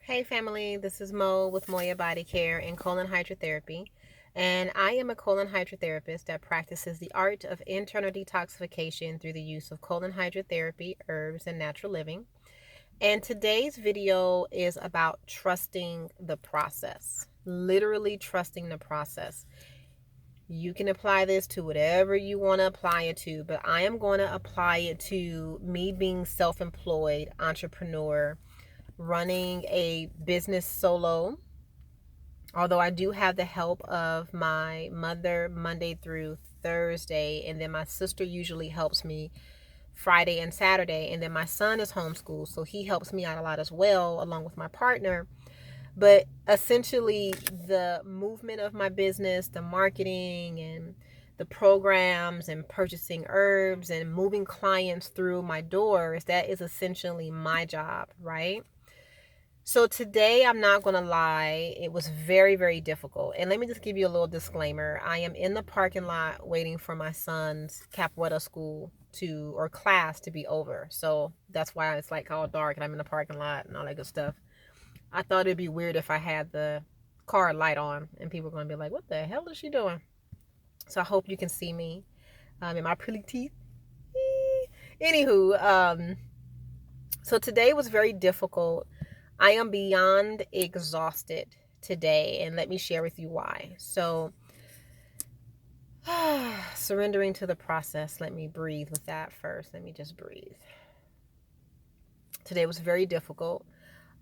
Hey family, this is Mo with Moya Body Care and Colon Hydrotherapy. And I am a colon hydrotherapist that practices the art of internal detoxification through the use of colon hydrotherapy, herbs, and natural living. And today's video is about trusting the process. Literally trusting the process. You can apply this to whatever you want to apply it to, but I am going to apply it to me being self-employed entrepreneur running a business solo, although I do have the help of my mother Monday through Thursday, and then my sister usually helps me Friday and Saturday, and then my son is homeschooled, so he helps me out a lot as well, along with my partner. But essentially, the movement of my business, the marketing and the programs and purchasing herbs and moving clients through my doors, that is essentially my job, right? So today, I'm not going to lie, it was very, very difficult. And let me just give you a little disclaimer. I am in the parking lot waiting for my son's capoeira school or class to be over. So that's why it's like all dark and I'm in the parking lot and all that good stuff. I thought it'd be weird if I had the car light on and people are going to be like, what the hell is she doing? So I hope you can see me in my pretty teeth. Anywho, so today was very difficult. I am beyond exhausted today, and let me share with you why. So, surrendering to the process. Let me breathe with that first. Let me just breathe. Today was very difficult.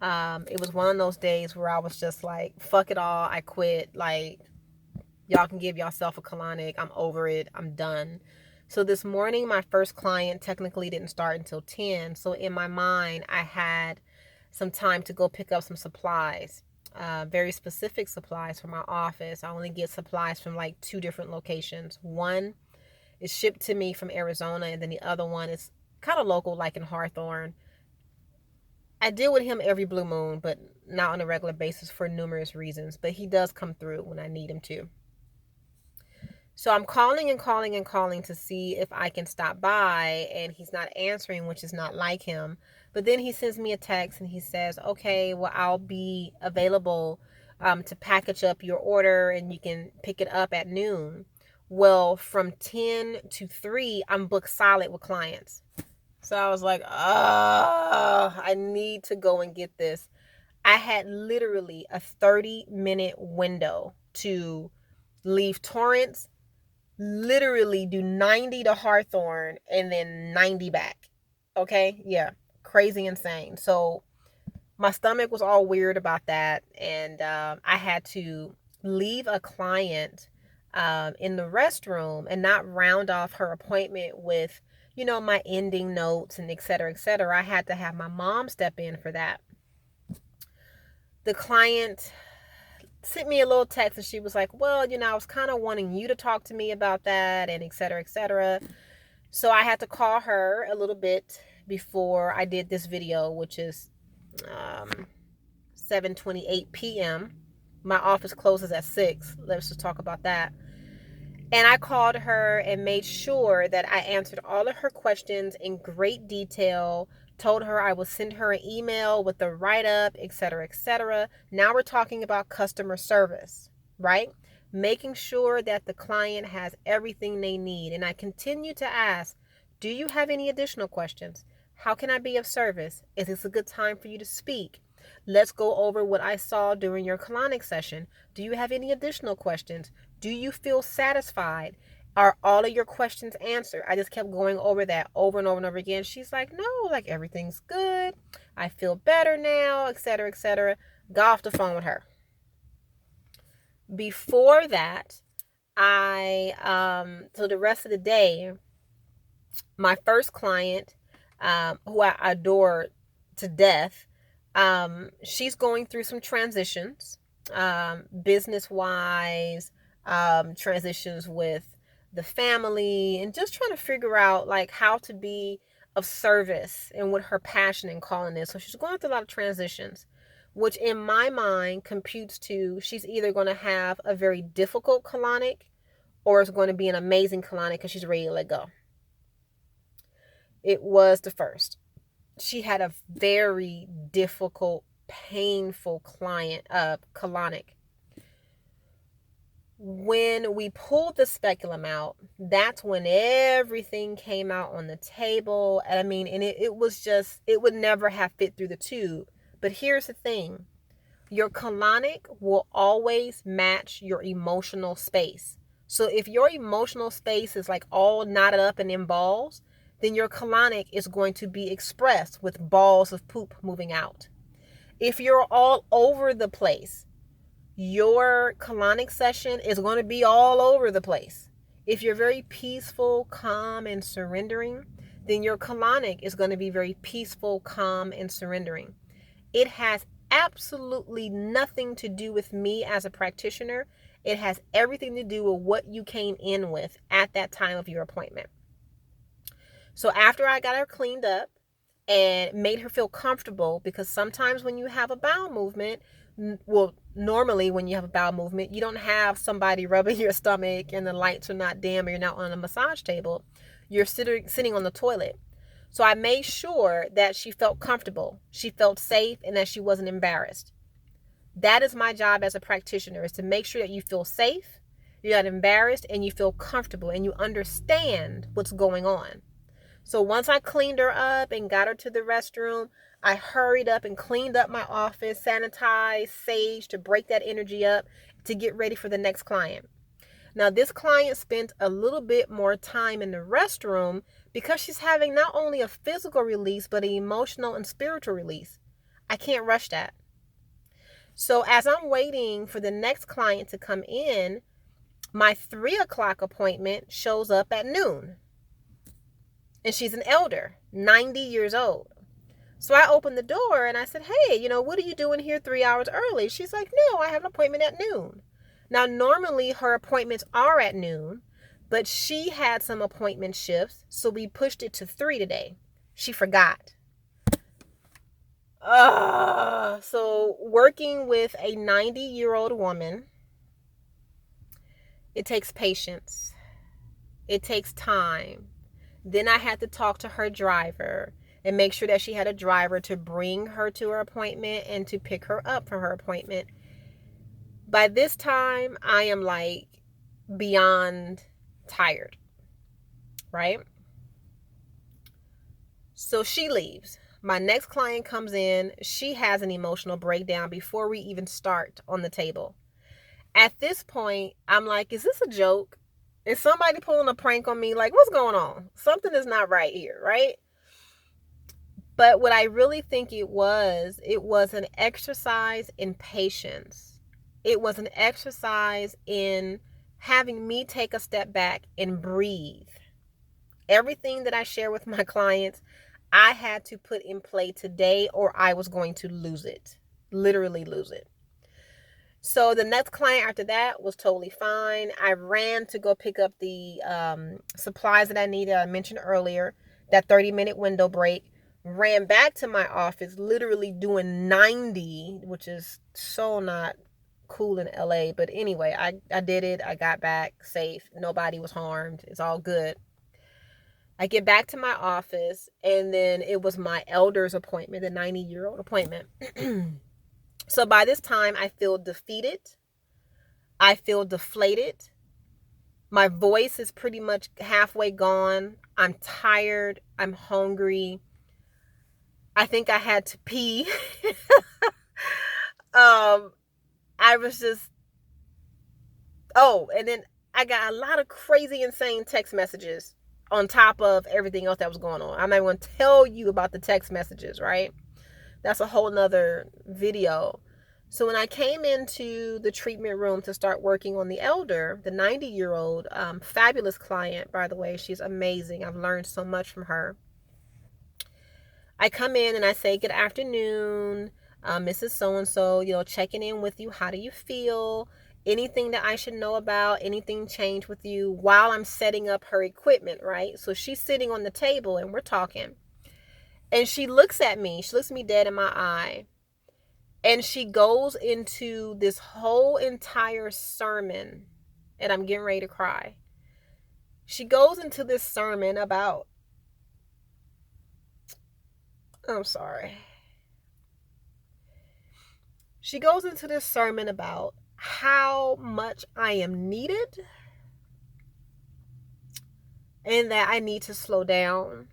It was one of those days where I was just like, fuck it all. I quit. Like, y'all can give yourself a colonic. I'm over it. I'm done. So this morning, my first client technically didn't start until 10. So in my mind, I had some time to go pick up some supplies, very specific supplies for my office. I only get supplies from like two different locations. One is shipped to me from Arizona, and then the other one is kind of local, like in Hawthorne. I deal with him every blue moon, but not on a regular basis for numerous reasons. But he does come through when I need him to. So I'm calling and calling and calling to see if I can stop by, and he's not answering, which is not like him. But then he sends me a text and he says, okay, well, I'll be available to package up your order and you can pick it up at noon. Well, from 10 to 3, I'm booked solid with clients. So I was like, I need to go and get this. I had literally a 30-minute window to leave Torrance, literally do 90 to Hawthorne and then 90 back. Okay? Yeah. Crazy insane. So my stomach was all weird about that. And I had to leave a client in the restroom and not round off her appointment with, my ending notes and et cetera, et cetera. I had to have my mom step in for that. The client sent me a little text and she was like, well, I was kind of wanting you to talk to me about that and et cetera, et cetera. So I had to call her a little bit before I did this video, which is 7:28 p.m. My office closes at 6. Let's just talk about that. And I called her and made sure that I answered all of her questions in great detail, told her I would send her an email with the write-up, et cetera, et cetera. Now we're talking about customer service, right? Making sure that the client has everything they need. And I continue to ask, do you have any additional questions? How can I be of service? Is this a good time for you to speak? Let's go over what I saw during your colonic session. Do you have any additional questions? Do you feel satisfied? Are all of your questions answered? I just kept going over that over and over and over again. She's like, no, like everything's good. I feel better now, et cetera, et cetera. Got off the phone with her. Before that, so the rest of the day, my first client, who I adore to death, she's going through some transitions, business wise, transitions with the family, and just trying to figure out like how to be of service and what her passion and calling is. So she's going through a lot of transitions, which in my mind computes to she's either going to have a very difficult colonic or it's going to be an amazing colonic because she's ready to let go. It was the first. She had a very difficult painful colonic. When we pulled the speculum out, that's when everything came out on the table. And I mean, and it was just, it would never have fit through the tube. But here's the thing. Your colonic will always match your emotional space. So if your emotional space is like all knotted up and in balls, then your colonic is going to be expressed with balls of poop moving out. If you're all over the place, your colonic session is going to be all over the place. If you're very peaceful, calm, and surrendering, then your colonic is going to be very peaceful, calm, and surrendering. It has absolutely nothing to do with me as a practitioner. It has everything to do with what you came in with at that time of your appointment. So after I got her cleaned up and made her feel comfortable, because sometimes when you have a bowel movement, well, normally when you have a bowel movement, you don't have somebody rubbing your stomach and the lights are not dim or you're not on a massage table. You're sitting on the toilet. So I made sure that she felt comfortable, she felt safe, and that she wasn't embarrassed. That is my job as a practitioner, is to make sure that you feel safe, you're not embarrassed, and you feel comfortable and you understand what's going on. So once I cleaned her up and got her to the restroom, I hurried up and cleaned up my office, sanitized, sage to break that energy up to get ready for the next client. Now, this client spent a little bit more time in the restroom because she's having not only a physical release, but an emotional and spiritual release. I can't rush that. So as I'm waiting for the next client to come in, my 3:00 appointment shows up at noon. And she's an elder, 90 years old. So I opened the door and I said, hey, what are you doing here 3 hours early? She's like, no, I have an appointment at noon. Now, normally her appointments are at noon, but she had some appointment shifts, so we pushed it to 3 today. She forgot. So working with a 90-year-old woman, it takes patience. It takes time. Then I had to talk to her driver and make sure that she had a driver to bring her to her appointment and to pick her up from her appointment. By this time, I am like beyond tired, right? So she leaves. My next client comes in. She has an emotional breakdown before we even start on the table. At this point, I'm like, is this a joke? Is somebody pulling a prank on me? Like, what's going on? Something is not right here, right? But what I really think it was an exercise in patience. It was an exercise in having me take a step back and breathe. Everything that I share with my clients, I had to put in play today or I was going to lose it. Literally lose it. So the next client after that was totally fine. I ran to go pick up the supplies that I needed. I mentioned earlier, that 30-minute window break. Ran back to my office, literally doing 90, which is so not cool in LA. But anyway, I did it. I got back safe. Nobody was harmed. It's all good. I get back to my office, and then it was my elder's appointment, the 90-year-old appointment. So by this time, I feel defeated. I feel deflated. My voice is pretty much halfway gone. I'm tired. I'm hungry. I think I had to pee. I was just, and then I got a lot of crazy, insane text messages on top of everything else that was going on. I'm not going to tell you about the text messages, right? That's a whole nother video. So when I came into the treatment room to start working on the elder, the 90-year-old, fabulous client, by the way, she's amazing. I've learned so much from her. I come in and I say, good afternoon, Mrs. So-and-so, checking in with you. How do you feel? Anything that I should know about? Anything change with you? While I'm setting up her equipment, right? So she's sitting on the table and we're talking. And she looks at me. She looks me dead in my eye. And she goes into this whole entire sermon. And I'm getting ready to cry. She goes into this sermon about, I'm sorry. She goes into this sermon about how much I am needed and that I need to slow down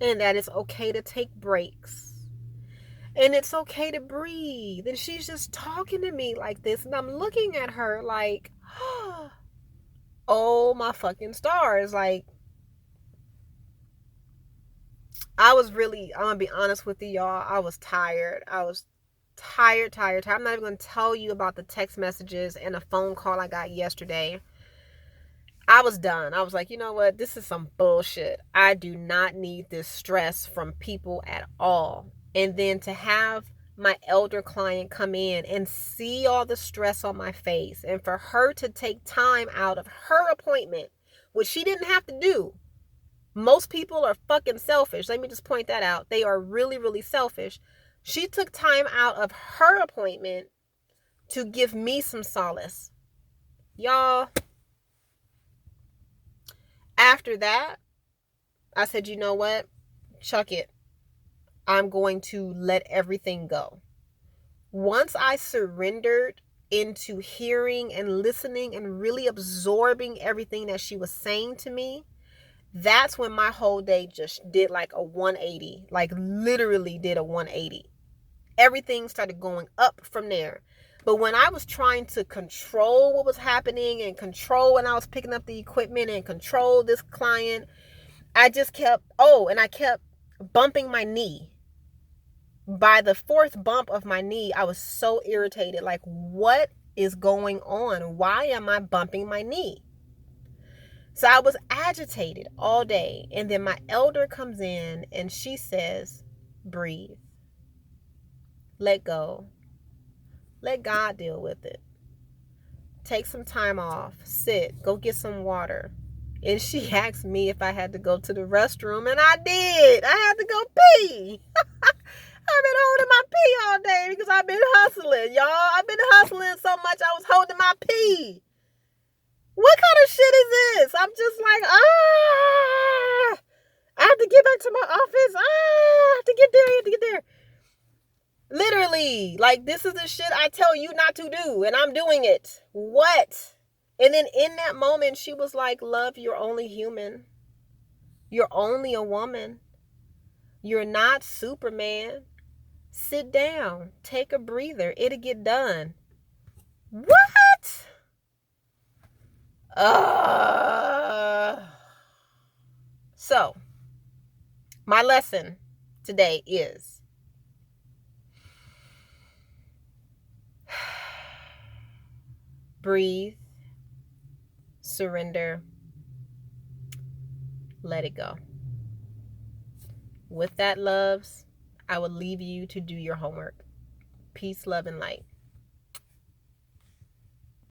and that it's okay to take breaks and it's okay to breathe. And she's just talking to me like this, and I'm looking at her like, oh my fucking stars. Like, I'm gonna be honest with you, y'all. I was tired. I was tired. I'm not even gonna tell you about the text messages and a phone call I got yesterday. I was done. I was like, you know what? This is some bullshit. I do not need this stress from people at all. And then to have my elder client come in and see all the stress on my face, and for her to take time out of her appointment, which she didn't have to do. Most people are fucking selfish. Let me just point that out. They are really, really selfish. She took time out of her appointment to give me some solace. Y'all, after that, I said, you know what? Chuck it. I'm going to let everything go. Once I surrendered into hearing and listening and really absorbing everything that she was saying to me, that's when my whole day just did like a 180. Like literally did a 180. Everything started going up from there. But when I was trying to control what was happening and control when I was picking up the equipment and control this client, I just kept, I kept bumping my knee. By the fourth bump of my knee, I was so irritated. Like, what is going on? Why am I bumping my knee? So I was agitated all day. And then my elder comes in and she says, breathe. Let go. Let God deal with it. Take some time off. Sit. Go get some water. And she asked me if I had to go to the restroom, and I did. I had to go pee. I've been holding my pee all day because I've been hustling, y'all. I've been hustling so much I was holding my pee. What kind of shit is this? I'm just like, I have to get back to my office. I have to get there. Literally, like, this is the shit I tell you not to do, and I'm doing it. What? And then in that moment, she was like, love, you're only human. You're only a woman. You're not Superman. Sit down. Take a breather. It'll get done. What? So, my lesson today is breathe, surrender, let it go. With that, loves, I will leave you to do your homework. Peace, love, and light.